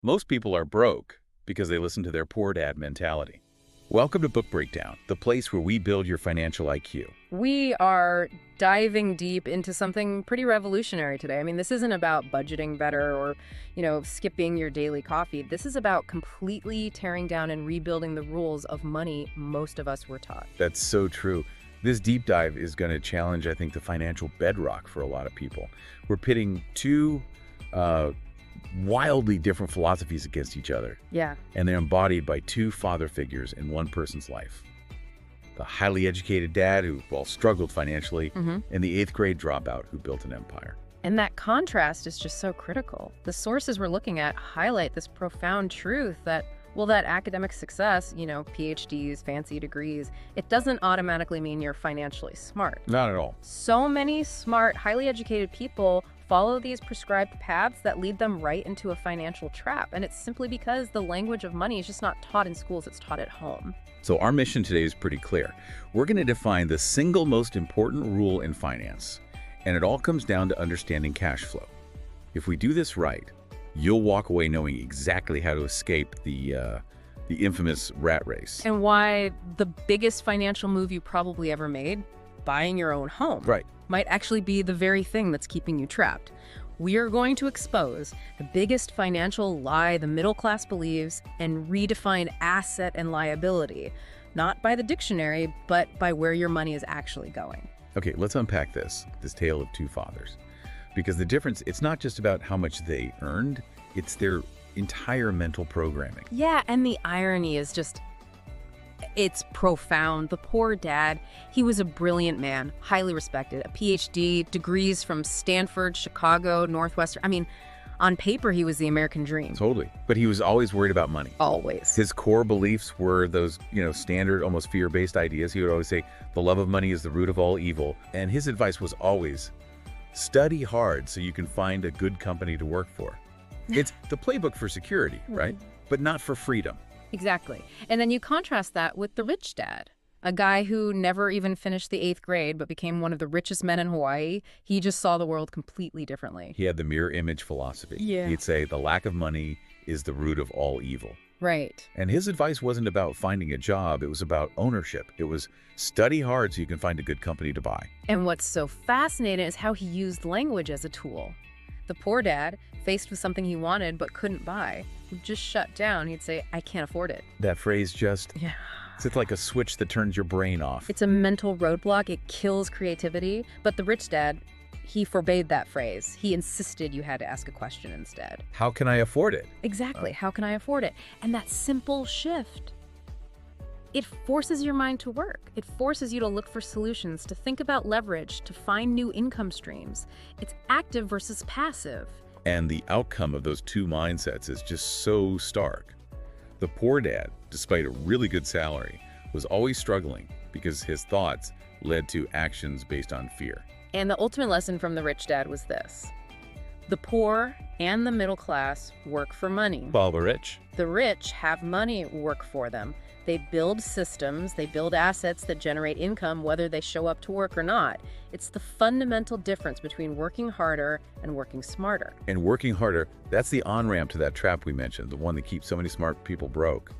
Most people are broke because they listen to their poor dad mentality. Welcome to Book Breakdown, the place where we build your financial IQ. We are diving deep into something pretty revolutionary today. I mean, this isn't about budgeting better or, skipping your daily coffee. This is about completely tearing down and rebuilding the rules of money most of us were taught. That's so true. This deep dive is going to challenge, I think, the financial bedrock for a lot of people. We're pitting two wildly different philosophies against each other, Yeah. and they're embodied by two father figures in one person's life. The highly educated dad who, well, struggled financially, and the eighth grade dropout who built an empire. And that contrast is just so critical. The sources we're looking at highlight this profound truth that, well, that academic success, PhDs, fancy degrees, it doesn't automatically mean you're financially smart. Not at all. So many smart, highly educated people follow these prescribed paths that lead them right into a financial trap. And it's simply because the language of money is just not taught in schools, it's taught at home. So our mission today is pretty clear. We're going to define the single most important rule in finance, and it all comes down to understanding cash flow. If we do this right, you'll walk away knowing exactly how to escape the infamous rat race. And why the biggest financial move you probably ever made, buying your own home, Right. might actually be the very thing that's keeping you trapped. We are going to expose the biggest financial lie the middle class believes and redefine asset and liability, not by the dictionary, but by where your money is actually going. Okay, let's unpack this tale of two fathers. Because the difference, it's not just about how much they earned, it's their entire mental programming. Yeah, and the irony is just, it's profound. The poor dad, he was a brilliant man, highly respected, a PhD, degrees from Stanford, Chicago, Northwestern. I mean, on paper, he was the American dream. Totally. But he was always worried about money. Always. His core beliefs were those, standard, almost fear-based ideas. He would always say, the love of money is the root of all evil. And his advice was always, study hard so you can find a good company to work for. It's the playbook for security, right? But not for freedom. Exactly. And then you contrast that with the rich dad, a guy who never even finished the eighth grade but became one of the richest men in Hawaii. He just saw the world completely differently. He had the mirror image philosophy. Yeah. He'd say, the lack of money is the root of all evil. Right. And his advice wasn't about finding a job. It was about ownership. It was study hard so you can find a good company to buy. And what's so fascinating is how he used language as a tool. The poor dad, faced with something he wanted but couldn't buy, would just shut down. He'd say, I can't afford it. That phrase just, Yeah. it's like a switch that turns your brain off. It's a mental roadblock. It kills creativity. But the rich dad, he forbade that phrase. He insisted you had to ask a question instead. How can I afford it? Exactly. How can I afford it? And that simple shift, it forces your mind to work. It forces you to look for solutions, to think about leverage, to find new income streams. It's active versus passive. And the outcome of those two mindsets is just so stark. The poor dad, despite a really good salary, was always struggling because his thoughts led to actions based on fear. And the ultimate lesson from the rich dad was this: the poor and the middle class work for money. Follow the rich. The rich have money work for them. They build systems, they build assets that generate income whether they show up to work or not. It's the fundamental difference between working harder and working smarter. And working harder, that's the on-ramp to that trap we mentioned, the one that keeps so many smart people broke.